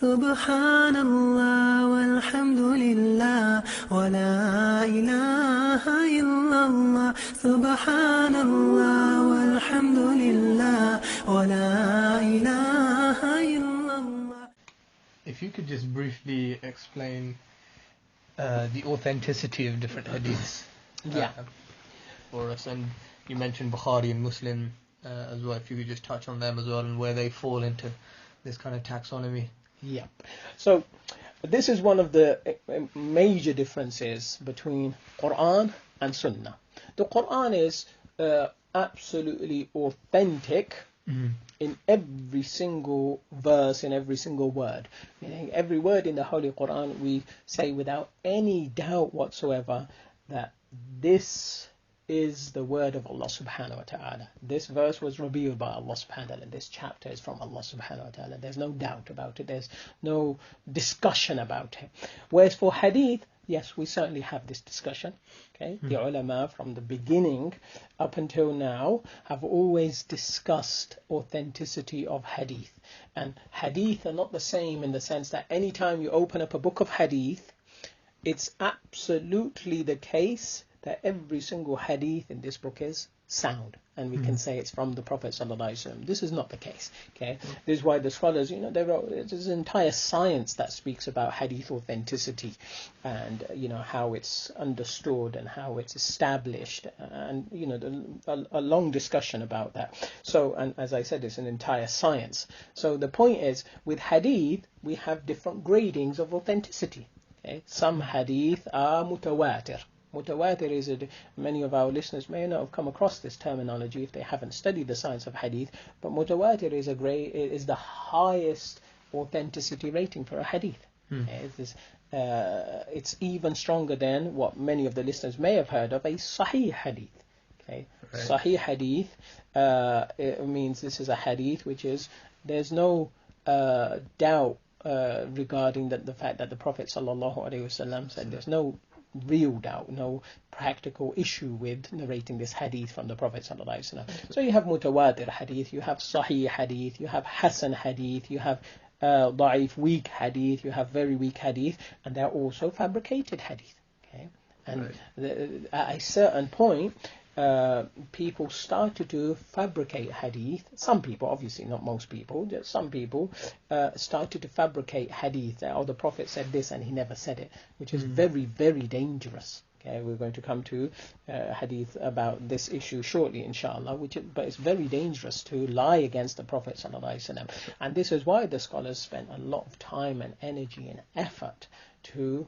Subhanallah walhamdulillah wa la ilaha illallah. Subhanallah walhamdulillah wa la ilaha illallah. If you could just briefly explain the authenticity of different hadiths for us, and you mentioned Bukhari and Muslim as well. If you could just touch on them as well and where they fall into this kind of taxonomy. Yeah. So this is one of the major differences between Quran and Sunnah. The Quran is absolutely authentic in every single verse, in every single word. Meaning every word in the Holy Quran we say without any doubt whatsoever that this is the word of Allah subhanahu wa ta'ala. This verse was revealed by Allah subhanahu wa ta'ala. This chapter is from Allah subhanahu wa ta'ala. There's no doubt about it. There's no discussion about it. Whereas for hadith, yes, we certainly have this discussion. Okay, the ulama from the beginning up until now have always discussed authenticity of hadith. And hadith are not the same in the sense that anytime you open up a book of hadith, it's absolutely the case that every single hadith in this book is sound, and we can say it's from the Prophet ﷺ. This is not the case. Okay, this is why the scholars, there's an entire science that speaks about hadith authenticity, and how it's understood and how it's established, and a long discussion about that. So, and as I said, it's an entire science. So the point is, with hadith, we have different gradings of authenticity. Okay, some hadith are mutawatir. Mutawatir is many of our listeners may not have come across this terminology if they haven't studied the science of hadith, but mutawatir is the highest authenticity rating for a hadith. It's even stronger than what many of the listeners may have heard of, a sahih hadith. Okay, right. Sahih hadith it means this is a hadith which is, there's no doubt regarding the fact that the Prophet ﷺ said, there's no real doubt, no practical issue with narrating this hadith from the Prophet ﷺ. So you have mutawatir hadith, you have sahih hadith, you have hasan hadith, you have da'if, weak hadith, you have very weak hadith, and they're also fabricated hadith. Okay, and at a certain point, people started to fabricate hadith. Some people, obviously not most people, just some people started to fabricate hadith. The Prophet said this and he never said it, which is very, very dangerous. Okay, we're going to come to hadith about this issue shortly, inshallah. But it's very dangerous to lie against the Prophet ﷺ. And this is why the scholars spent a lot of time and energy and effort to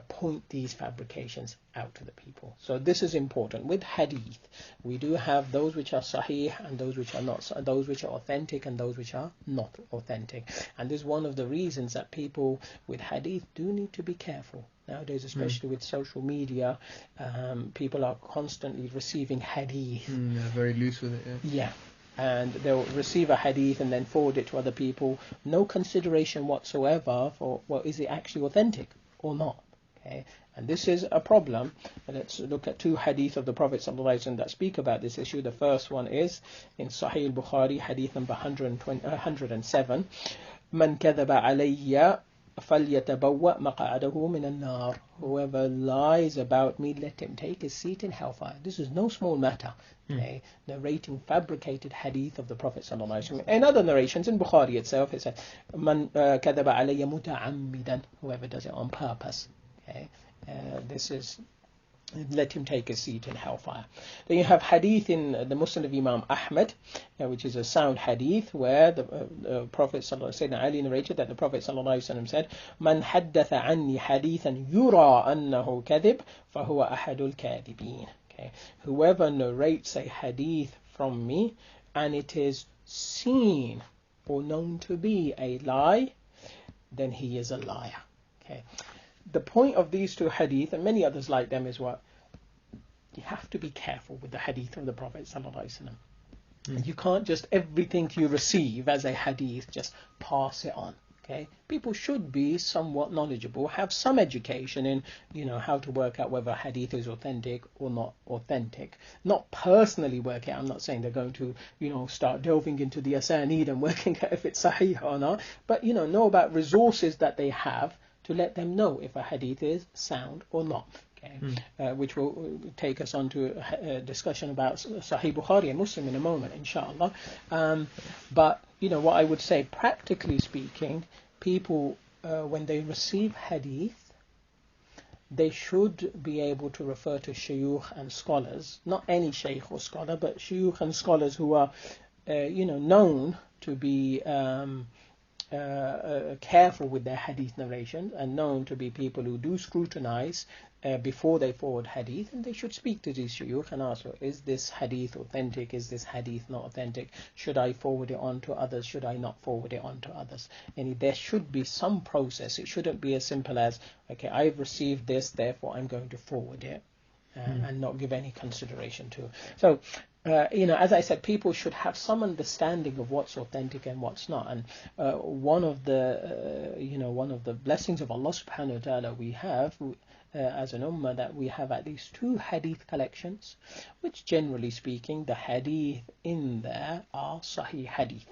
point these fabrications out to the people. So this is important. With hadith, we do have those which are sahih and those which are not, those which are authentic and those which are not authentic. And this is one of the reasons that people with hadith do need to be careful. Nowadays, especially with social media, people are constantly receiving hadith. Very loose with it. Yeah. And they'll receive a hadith and then forward it to other people. No consideration whatsoever for, well, is it actually authentic or not? Okay, and this is a problem. Let's look at two hadith of the Prophet ﷺ that speak about this issue. The first one is in Sahih al-Bukhari, hadith number 107. Man kadhaba alayya فَلْيَتَبَوَّأْ مَقْعَدَهُ مِنَ النَّارِ. Whoever lies about me, let him take his seat in hellfire. This is no small matter. Okay? Narrating fabricated hadith of the Prophet ﷺ. In other narrations, in Bukhari itself, it says, مَنْ كَذَبَ عَلَيَّ مُتَعَمِّدًا. Whoever does it on purpose. Okay? This is, let him take a seat in hellfire. Then you have hadith in the Musnad of Imam Ahmad, which is a sound hadith, where the Prophet Sayyidina Ali narrated that the Prophet said, "Man haddatha anni hadithan yura annahu kadhib, fahuwa ahadul kadhibin." Okay, whoever narrates a hadith from me and it is seen or known to be a lie, then he is a liar. Okay. The point of these two hadith, and many others like them, is what? You have to be careful with the hadith of the Prophet ﷺ. You can't just, everything you receive as a hadith, just pass it on. Okay, people should be somewhat knowledgeable, have some education in, how to work out whether hadith is authentic or not authentic. Not personally work it. I'm not saying they're going to, start delving into the asanid and working out if it's sahih or not. But, know about resources that they have to let them know if a hadith is sound or not. Okay, which will take us on to a discussion about Sahih Bukhari and Muslim in a moment, inshallah. But what I would say, practically speaking, people when they receive hadith, they should be able to refer to shuyukh and scholars, not any shaykh or scholar, but shuyukh and scholars who are known to be careful with their hadith narration and known to be people who do scrutinize before they forward hadith, and they should speak to these shuyukh and ask, is this hadith authentic, is this hadith not authentic, should I forward it on to others, should I not forward it on to others. And there should be some process. It shouldn't be as simple as, okay, I've received this, therefore I'm going to forward it and not give any consideration to it. So as I said, people should have some understanding of what's authentic and what's not. And one of the blessings of Allah Subhanahu wa Taala we have as an ummah, that we have at least 2 hadith collections, which generally speaking, the hadith in there are sahih hadith.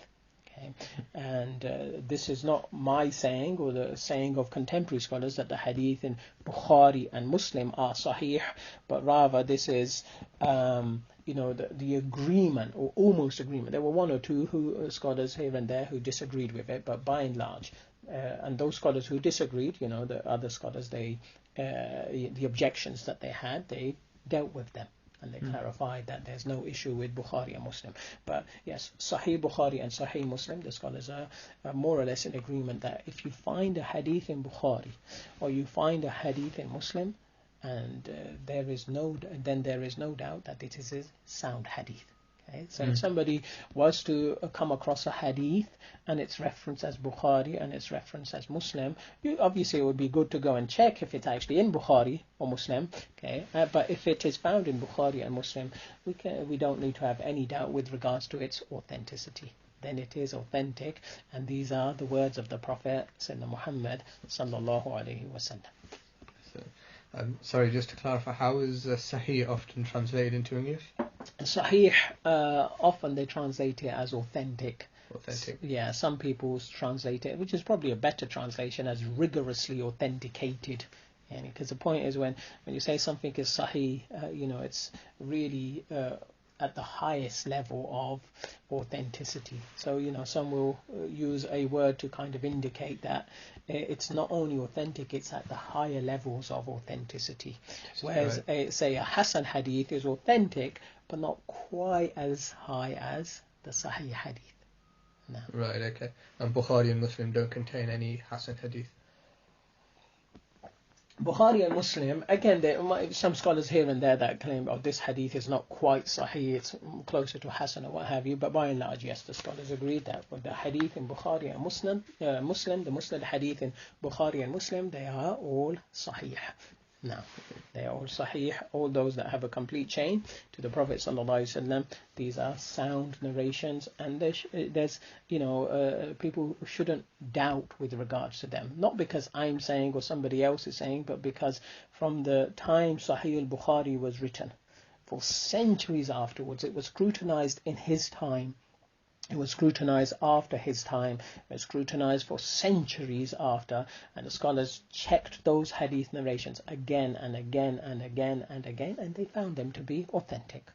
Okay, and this is not my saying or the saying of contemporary scholars that the hadith in Bukhari and Muslim are sahih, but rather this is the agreement or almost agreement. There were 1 or 2 scholars here and there who disagreed with it, but by and large, and those scholars who disagreed, the other scholars, the objections that they had, they dealt with them. And they clarified that there's no issue with Bukhari and Muslim. But yes, Sahih Bukhari and Sahih Muslim, the scholars are more or less in agreement that if you find a hadith in Bukhari or you find a hadith in Muslim, and there is no doubt that it is a sound hadith. Okay? So if somebody was to come across a hadith and it's referenced as Bukhari and it's referenced as Muslim, obviously it would be good to go and check if it's actually in Bukhari or Muslim. Okay, but if it is found in Bukhari and Muslim, we don't need to have any doubt with regards to its authenticity. Then it is authentic, and these are the words of the Prophet Sayyidina Muhammad sallallahu alaihi wasallam. Sorry, just to clarify, how is Sahih often translated into English? Sahih, often they translate it as authentic. Authentic. Yeah, some people translate it, which is probably a better translation, as rigorously authenticated. Because the point is when you say something is Sahih, it's really at the highest level of authenticity. So, some will use a word to kind of indicate that it's not only authentic, it's at the higher levels of authenticity. Whereas, say, a Hasan hadith is authentic, but not quite as high as the Sahih hadith. No. Right, okay. And Bukhari and Muslim don't contain any Hasan hadith? Bukhari and Muslim, again, there might be some scholars here and there that claim, this hadith is not quite sahih, it's closer to Hasan or what have you, but by and large, yes, the scholars agreed that with the hadith in Bukhari and Muslim, the Muslim hadith in Bukhari and Muslim, they are all sahih. Now, they are all sahih, all those that have a complete chain to the Prophet ﷺ. These are sound narrations, and there's people shouldn't doubt with regards to them. Not because I'm saying or somebody else is saying, but because from the time Sahih al-Bukhari was written, for centuries afterwards, it was scrutinized in his time. It was scrutinized after his time. It was scrutinized for centuries after, and the scholars checked those hadith narrations again and again and again and again, and they found them to be authentic.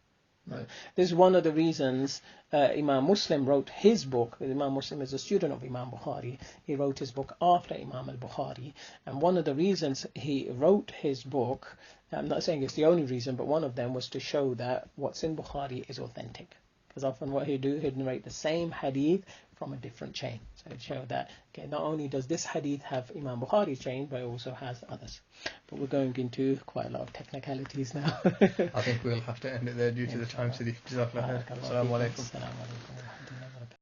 Right. This is one of the reasons Imam Muslim wrote his book. Imam Muslim is a student of Imam Bukhari. He wrote his book after Imam al-Bukhari, and one of the reasons he wrote his book, I'm not saying it's the only reason, but one of them was to show that what's in Bukhari is authentic. Because often what he'd do, he'd narrate the same hadith from a different chain. So it showed that, okay, not only does this hadith have Imam Bukhari's chain, but it also has others. But we're going into quite a lot of technicalities now. I think we'll have to end it there due to the time. Assalamu alaikum.